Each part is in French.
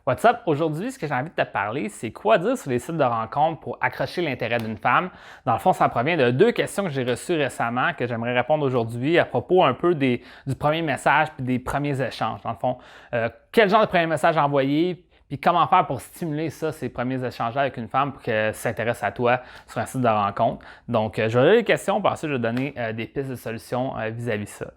What's up? Aujourd'hui, ce que j'ai envie de te parler, c'est quoi dire sur les sites de rencontres pour accrocher l'intérêt d'une femme. Dans le fond, ça provient de deux questions que j'ai reçues récemment que j'aimerais répondre aujourd'hui à propos un peu du premier message puis des premiers échanges. Dans le fond, quel genre de premier message envoyer, puis comment faire pour stimuler ça, ces premiers échanges-là avec une femme pour qu'elle s'intéresse à toi sur un site de rencontre. Donc, je vais lire les questions, puis ensuite, je vais donner des pistes de solutions vis-à-vis de ça.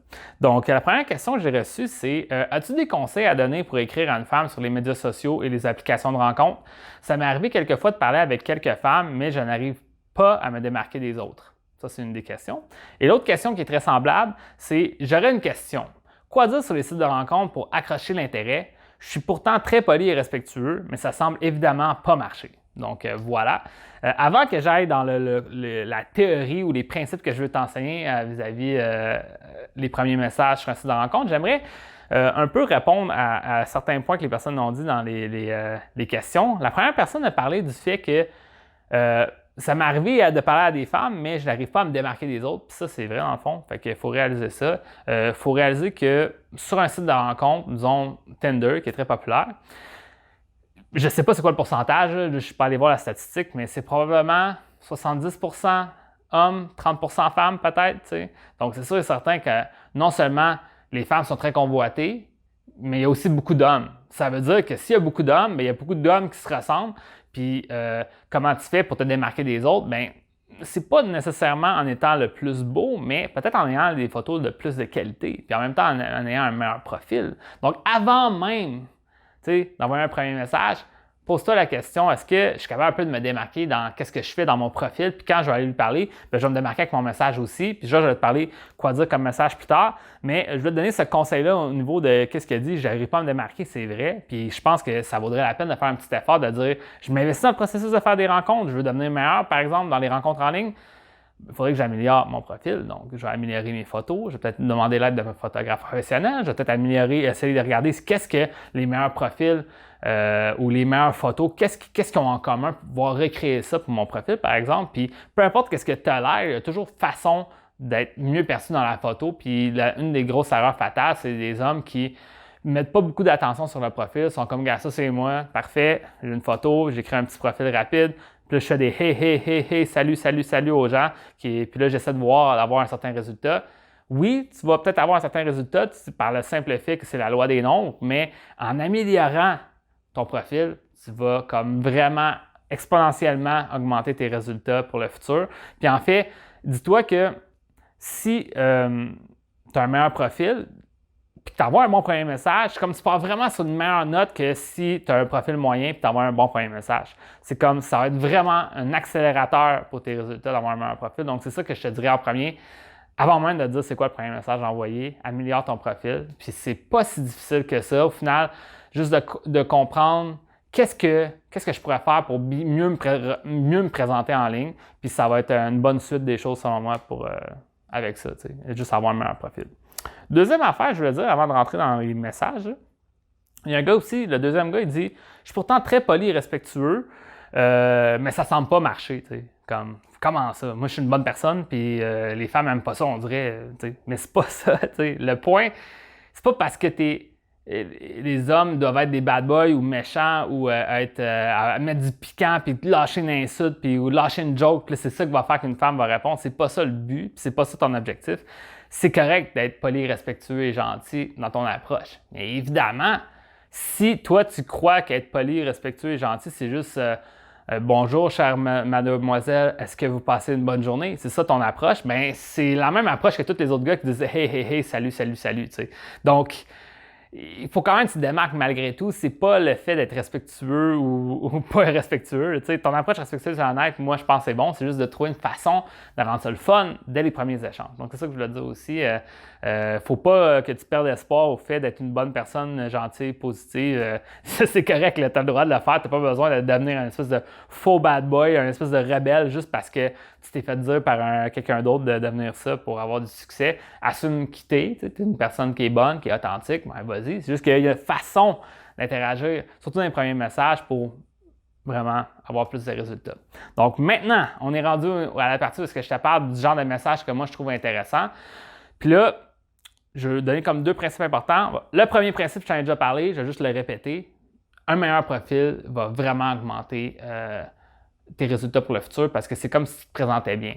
Donc, la première question que j'ai reçue, c'est as-tu des conseils à donner pour écrire à une femme sur les médias sociaux et les applications de rencontre? Ça m'est arrivé quelquefois de parler avec quelques femmes, mais je n'arrive pas à me démarquer des autres. Ça, c'est une des questions. Et l'autre question qui est très semblable, c'est j'aurais une question. Quoi dire sur les sites de rencontre pour accrocher l'intérêt? Je suis pourtant très poli et respectueux, mais ça semble évidemment pas marcher. Donc voilà. Avant que j'aille dans la théorie ou les principes que je veux t'enseigner vis-à-vis les premiers messages sur un site de rencontre, j'aimerais un peu répondre à certains points que les personnes ont dit dans les questions. La première personne a parlé du fait que ça m'est arrivé de parler à des femmes, mais je n'arrive pas à me démarquer des autres. Puis ça, c'est vrai dans le fond. Fait qu'il faut réaliser ça. Il faut réaliser que sur un site de rencontre, disons Tinder, qui est très populaire, je ne sais pas c'est quoi le pourcentage, je ne suis pas allé voir la statistique, mais c'est probablement 70% hommes, 30% femmes peut-être. T'sais. Donc c'est sûr et certain que non seulement les femmes sont très convoitées, mais il y a aussi beaucoup d'hommes. Ça veut dire que s'il y a beaucoup d'hommes, bien, il y a beaucoup d'hommes qui se ressemblent. Puis comment tu fais pour te démarquer des autres? Bien, c'est pas nécessairement en étant le plus beau, mais peut-être en ayant des photos de plus de qualité, puis en même temps en ayant un meilleur profil. Donc avant même d'envoyer un premier message, pose-toi la question, est-ce que je suis capable un peu de me démarquer dans qu'est-ce que je fais dans mon profil, puis quand je vais aller lui parler, bien, je vais me démarquer avec mon message aussi, puis là, je vais te parler quoi dire comme message plus tard, mais je vais te donner ce conseil-là au niveau de qu'est-ce qu'elle dit, je n'arrive pas à me démarquer, c'est vrai, puis je pense que ça vaudrait la peine de faire un petit effort, de dire, je m'investis dans le processus de faire des rencontres, je veux devenir meilleur, par exemple, dans les rencontres en ligne, il faudrait que j'améliore mon profil. Donc, je vais améliorer mes photos. Je vais peut-être demander l'aide de mon photographe professionnel. Je vais peut-être améliorer, essayer de regarder qu'est-ce que les meilleurs profils ou les meilleures photos, qu'est-ce qu'ils ont en commun pour pouvoir recréer ça pour mon profil, par exemple. Puis, peu importe qu'est-ce que tu as l'air, il y a toujours façon d'être mieux perçu dans la photo. Puis, une des grosses erreurs fatales, c'est des hommes qui mettent pas beaucoup d'attention sur leur profil, sont comme, gars, ça c'est moi, parfait, j'ai une photo, j'écris un petit profil rapide. Puis là, je fais des hey, salut aux gens. Puis là, j'essaie d'avoir un certain résultat. Oui, tu vas peut-être avoir un certain résultat par le simple fait que c'est la loi des nombres, mais en améliorant ton profil, tu vas comme vraiment exponentiellement augmenter tes résultats pour le futur. Puis en fait, dis-toi que si tu as un meilleur profil, puis tu envoies un bon premier message, c'est comme tu pars vraiment sur une meilleure note que si tu as un profil moyen et tu envoies un bon premier message. C'est comme ça va être vraiment un accélérateur pour tes résultats d'avoir un meilleur profil. Donc, c'est ça que je te dirais en premier. Avant même de te dire c'est quoi le premier message à envoyer, améliore ton profil. Puis c'est pas si difficile que ça. Au final, juste de comprendre qu'est-ce que je pourrais faire pour mieux me présenter en ligne. Puis ça va être une bonne suite des choses selon moi avec ça. Juste avoir un meilleur profil. Deuxième affaire, je voulais dire, avant de rentrer dans les messages, il y a un gars aussi, le deuxième gars, il dit « Je suis pourtant très poli et respectueux, mais ça semble pas marcher. » Comme, comment ça? Moi, je suis une bonne personne, puis les femmes n'aiment pas ça, on dirait. Mais c'est pas ça. Le point, c'est pas parce que les hommes doivent être des bad boys ou méchants ou à mettre du piquant, puis lâcher une insulte, puis ou lâcher une joke, puis c'est ça qui va faire qu'une femme va répondre. C'est pas ça le but, puis c'est pas ça ton objectif. C'est correct d'être poli, respectueux et gentil dans ton approche. Mais évidemment, si toi, tu crois qu'être poli, respectueux et gentil, c'est juste bonjour, chère mademoiselle, est-ce que vous passez une bonne journée? C'est ça ton approche? Bien, c'est la même approche que tous les autres gars qui disaient hey, salut. T'sais. Donc, il faut quand même que tu te démarques malgré tout. C'est pas le fait d'être respectueux ou pas respectueux. T'sais. Ton approche respectueuse et honnête, moi, je pense que c'est bon. C'est juste de trouver une façon de rendre ça le fun dès les premiers échanges. Donc, c'est ça que je voulais dire aussi. Faut pas que tu perdes espoir au fait d'être une bonne personne gentille, positive. Ça, c'est correct. Tu as le droit de le faire. Tu n'as pas besoin de devenir un espèce de faux bad boy, un espèce de rebelle juste parce que tu t'es fait dire par quelqu'un d'autre de devenir ça pour avoir du succès. Assume quitter. Tu es une personne qui est bonne, qui est authentique. Ben, vas-y. C'est juste qu'il y a une façon d'interagir, surtout dans les premiers messages, pour vraiment avoir plus de résultats. Donc maintenant, on est rendu à la partie où je te parle du genre de message que moi je trouve intéressant. Puis là, je vais donner comme deux principes importants. Le premier principe, je t'en ai déjà parlé, je vais juste le répéter. un meilleur profil va vraiment augmenter tes résultats pour le futur parce que c'est comme si tu te présentais bien.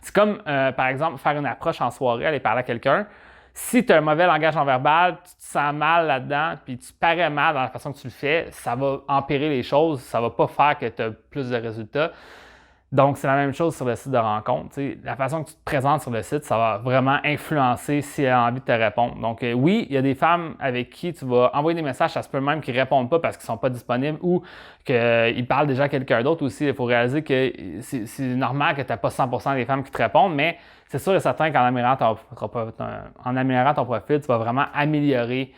C'est comme, par exemple, faire une approche en soirée, aller parler à quelqu'un. Si tu as un mauvais langage non verbal, tu te sens mal là-dedans, puis tu parais mal dans la façon que tu le fais, ça va empirer les choses, ça va pas faire que tu as plus de résultats. Donc, c'est la même chose sur le site de rencontre. T'sais. La façon que tu te présentes sur le site, ça va vraiment influencer si elle a envie de te répondre. Donc, oui, il y a des femmes avec qui tu vas envoyer des messages, ça se peut même qu'ils ne répondent pas parce qu'ils ne sont pas disponibles ou qu'ils parlent déjà à quelqu'un d'autre aussi. Il faut réaliser que c'est normal que tu n'as pas 100% des femmes qui te répondent, mais c'est sûr et certain qu'en améliorant ton profil, tu vas vraiment améliorer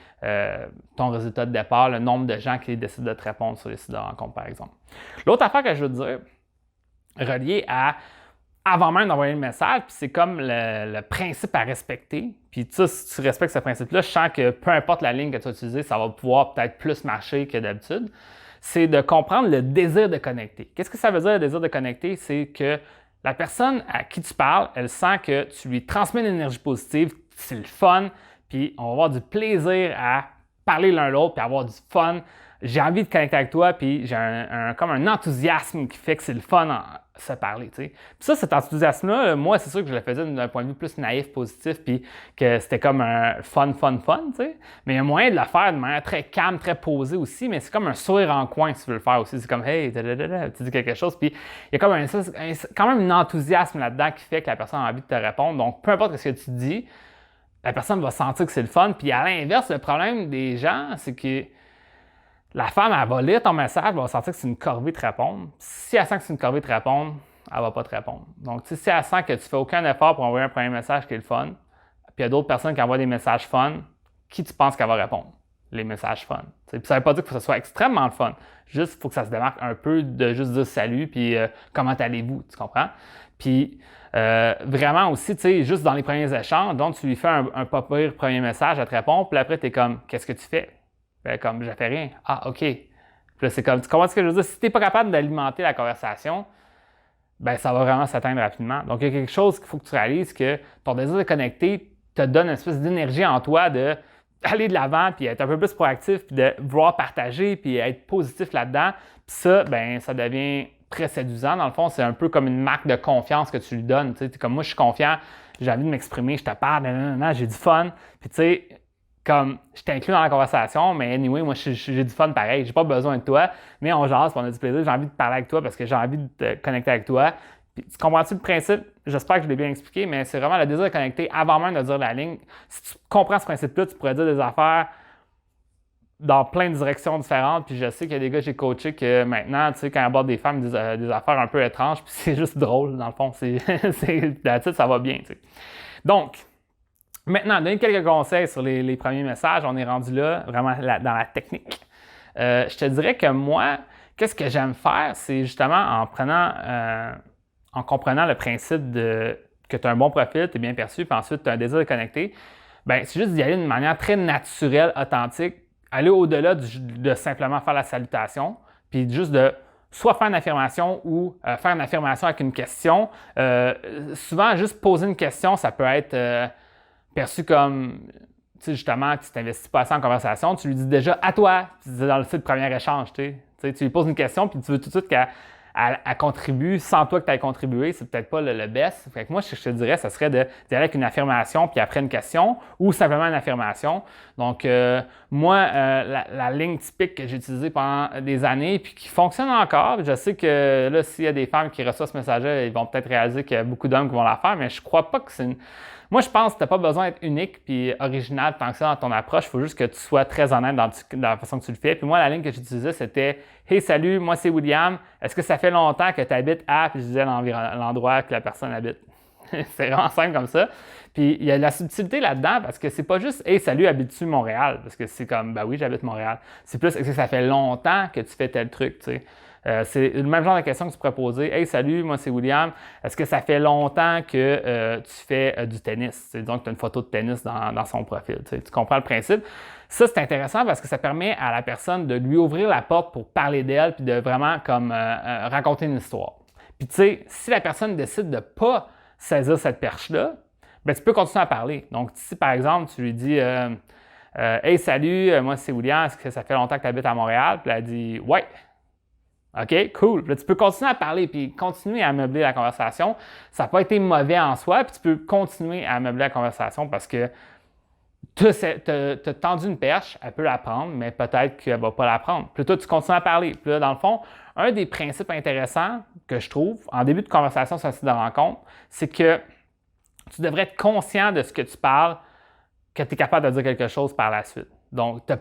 ton résultat de départ, le nombre de gens qui décident de te répondre sur les sites de rencontre, par exemple. L'autre affaire que je veux te dire, relié à avant même d'envoyer le message, puis c'est comme le principe à respecter. Puis ça, si tu respectes ce principe-là, je sens que peu importe la ligne que tu vas utiliser, ça va pouvoir peut-être plus marcher que d'habitude. C'est de comprendre le désir de connecter. Qu'est-ce que ça veut dire le désir de connecter? C'est que la personne à qui tu parles, elle sent que tu lui transmets une énergie positive, c'est le fun, puis on va avoir du plaisir à parler l'un l'autre, puis avoir du fun. J'ai envie de connecter avec toi, puis j'ai comme un enthousiasme qui fait que c'est le fun à se parler. T'sais. Puis ça, cet enthousiasme-là, moi, c'est sûr que je le faisais d'un point de vue plus naïf, positif, puis que c'était comme un fun, t'sais. Mais il y a moyen de le faire de manière très calme, très posée aussi, mais c'est comme un sourire en coin si tu veux le faire aussi. C'est comme, hey, tu dis quelque chose, puis il y a comme quand même un enthousiasme là-dedans qui fait que la personne a envie de te répondre. Donc, peu importe ce que tu dis, la personne va sentir que c'est le fun. Puis à l'inverse, le problème des gens, c'est que la femme, elle va lire ton message, elle va sentir que c'est une corvée de te répondre. Si elle sent que c'est une corvée de te répondre, elle ne va pas te répondre. Donc, si elle sent que tu ne fais aucun effort pour envoyer un premier message qui est le fun, puis il y a d'autres personnes qui envoient des messages fun, qui tu penses qu'elle va répondre? Les messages fun. Puis ça ne veut pas dire qu'il faut que ce soit extrêmement le fun. Juste, il faut que ça se démarque un peu de juste dire salut, puis comment allez-vous, tu comprends? Puis vraiment aussi, tu sais, juste dans les premiers échanges, donc tu lui fais un pas pire premier message, elle te répond, puis après, tu es comme, qu'est-ce que tu fais? Comme, je fais rien. Ah, OK. Puis là, c'est comme, tu comprends ce que je veux dire? Si tu n'es pas capable d'alimenter la conversation, ben ça va vraiment s'atteindre rapidement. Donc, il y a quelque chose qu'il faut que tu réalises que ton désir de connecter te donne une espèce d'énergie en toi d'aller de l'avant, puis être un peu plus proactif, puis de vouloir partager, puis être positif là-dedans. Puis ça, ben ça devient très séduisant. Dans le fond, c'est un peu comme une marque de confiance que tu lui donnes. Tu sais, comme moi, je suis confiant, j'ai envie de m'exprimer, je te parle, j'ai du fun. Puis tu sais, comme je t'inclus dans la conversation, mais anyway, moi, j'ai du fun pareil. J'ai pas besoin de toi, mais on jase, on a du plaisir. J'ai envie de parler avec toi parce que j'ai envie de te connecter avec toi. Puis, tu comprends-tu le principe? J'espère que je l'ai bien expliqué, mais c'est vraiment le désir de connecter avant même de dire la ligne. Si tu comprends ce principe-là, tu pourrais dire des affaires dans plein de directions différentes. Puis je sais qu'il y a des gars que j'ai coachés que maintenant, tu sais, quand ils abordent des femmes, ils disent des affaires un peu étranges, puis c'est juste drôle, dans le fond. Là-dessus, ça va bien, tu sais. Donc, maintenant, donner quelques conseils sur les premiers messages. On est rendu là, vraiment dans la technique. Je te dirais que moi, qu'est-ce que j'aime faire, c'est justement en comprenant le principe que tu as un bon profil, tu es bien perçu, puis ensuite tu as un désir de connecter. Bien, c'est juste d'y aller d'une manière très naturelle, authentique, aller au-delà de simplement faire la salutation, puis juste de soit faire une affirmation ou faire une affirmation avec une question. Souvent, juste poser une question, ça peut être perçu comme, tu sais, justement, tu t'investis pas assez en conversation, tu lui dis déjà à toi, tu dis dans le site premier échange, tu lui poses une question, puis tu veux tout de suite qu'elle contribue sans toi que tu aies contribué, c'est peut-être pas le best. Fait que moi, je te dirais, ça serait d'y aller avec une affirmation, puis après une question, ou simplement une affirmation. Donc, moi, la ligne typique que j'ai utilisée pendant des années, puis qui fonctionne encore, je sais que là, s'il y a des femmes qui reçoivent ce message-là, ils vont peut-être réaliser qu'il y a beaucoup d'hommes qui vont la faire, mais je crois pas que c'est une... Moi, je pense que tu n'as pas besoin d'être unique puis original tant que ça dans ton approche. Il faut juste que tu sois très honnête dans la façon que tu le fais. Puis moi, la ligne que j'utilisais, c'était « Hey, salut, moi c'est William. Est-ce que ça fait longtemps que tu habites à... » Puis je disais l'endroit que la personne habite. C'est vraiment simple comme ça. Puis il y a de la subtilité là-dedans parce que c'est pas juste « Hey, salut, habites-tu Montréal? » Parce que c'est comme « Ben oui, j'habite Montréal. » C'est plus « Est-ce que ça fait longtemps que tu fais tel truc? » tu sais. C'est le même genre de question que tu pourrais poser. « Hey, salut, moi c'est William. Est-ce que ça fait longtemps que tu fais du tennis? » Donc, tu as une photo de tennis dans son profil. Tu comprends le principe? Ça, c'est intéressant parce que ça permet à la personne de lui ouvrir la porte pour parler d'elle puis de vraiment comme raconter une histoire. Puis tu sais, si la personne décide de ne pas saisir cette perche-là, bien, tu peux continuer à parler. Donc, si par exemple, tu lui dis Hey, salut, moi c'est William, est-ce que ça fait longtemps que tu habites à Montréal? Puis elle dit ouais. OK, cool. Là, tu peux continuer à parler puis continuer à meubler la conversation. Ça n'a pas été mauvais en soi, puis tu peux continuer à meubler la conversation parce que tu as tendu une perche, elle peut la prendre, mais peut-être qu'elle ne va pas la prendre. Puis là, toi, tu continues à parler. Puis là, dans le fond, un des principes intéressants que je trouve en début de conversation sur un site de rencontre, c'est que tu devrais être conscient de ce que tu parles, que tu es capable de dire quelque chose par la suite. Donc, tu ne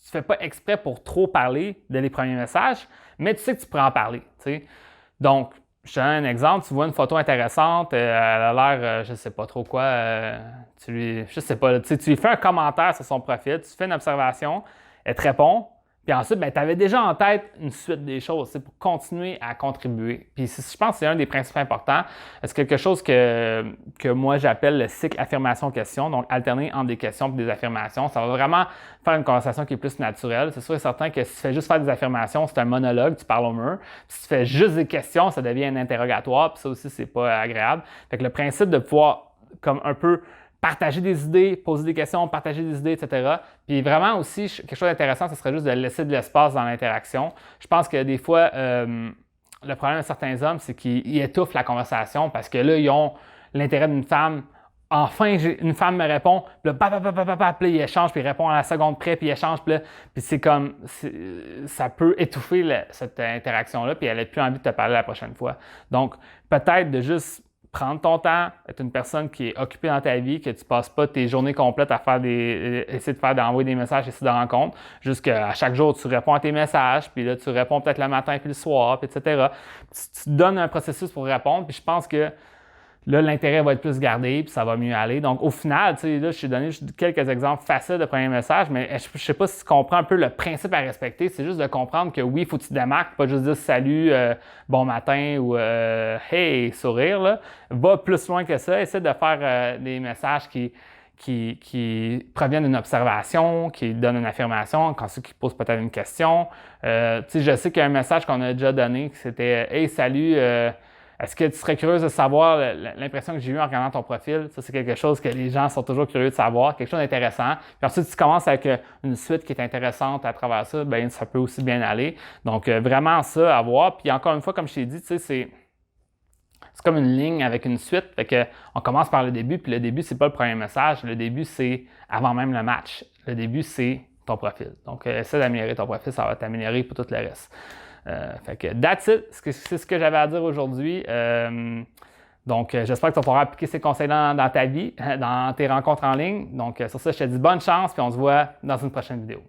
fais pas exprès pour trop parler dès les premiers messages, mais tu sais que tu pourrais en parler. T'sais. Donc, je te donne un exemple, tu vois une photo intéressante, elle a l'air, je ne sais pas trop quoi, je sais pas, tu lui fais un commentaire sur son profil, tu fais une observation, elle te répond, puis ensuite, tu avais déjà en tête une suite des choses pour continuer à contribuer. Puis je pense que c'est un des principes importants. C'est quelque chose que moi j'appelle le cycle affirmation-question, donc alterner entre des questions et des affirmations. Ça va vraiment faire une conversation qui est plus naturelle. C'est sûr et certain que si tu fais juste faire des affirmations, c'est un monologue, tu parles au mur. Puis si tu fais juste des questions, ça devient un interrogatoire, puis ça aussi, c'est pas agréable. Fait que le principe de pouvoir comme un peu partager des idées, poser des questions, partager des idées, etc. Puis vraiment aussi, quelque chose d'intéressant, ce serait juste de laisser de l'espace dans l'interaction. Je pense que des fois, le problème de certains hommes, c'est qu'ils étouffent la conversation parce que là, ils ont l'intérêt d'une femme. Enfin, une femme me répond, puis là, puis il échange, puis il répond à la seconde près, puis il échange, puis c'est comme, ça peut étouffer cette interaction-là, puis elle n'a plus envie de te parler la prochaine fois. Donc, peut-être de juste prendre ton temps, être une personne qui est occupée dans ta vie, que tu ne passes pas tes journées complètes à essayer d'envoyer des messages, essayer de rencontres, juste qu'à chaque jour, tu réponds à tes messages, puis là, tu réponds peut-être le matin puis le soir, puis etc. Tu te donnes un processus pour répondre, puis je pense que là, l'intérêt va être plus gardé, puis ça va mieux aller. Donc, au final, tu sais, là, je t'ai donné juste quelques exemples faciles de premiers messages, mais je ne sais pas si tu comprends un peu le principe à respecter. C'est juste de comprendre que oui, il faut que tu te démarques, pas juste dire salut, bon matin ou hey, sourire. Là. Va plus loin que ça. Essaie de faire des messages qui proviennent d'une observation, qui donnent une affirmation, quand ceux qui posent peut-être une question. Je sais qu'il y a un message qu'on a déjà donné, qui c'était hey, salut. Est-ce que tu serais curieuse de savoir l'impression que j'ai eue en regardant ton profil? Ça, c'est quelque chose que les gens sont toujours curieux de savoir, quelque chose d'intéressant. Puis ensuite, tu commences avec une suite qui est intéressante à travers ça, bien, ça peut aussi bien aller. Donc, vraiment ça à voir. Puis encore une fois, comme je t'ai dit, tu sais, c'est comme une ligne avec une suite. Fait que on commence par le début, puis le début, c'est pas le premier message. Le début, c'est avant même le match. Le début, c'est ton profil. Donc, essaie d'améliorer ton profil, ça va t'améliorer pour tout le reste. Fait que that's it, c'est ce que j'avais à dire aujourd'hui. Donc, j'espère que tu vas pouvoir appliquer ces conseils-là dans ta vie, dans tes rencontres en ligne. Donc, sur ça, je te dis bonne chance, puis on se voit dans une prochaine vidéo.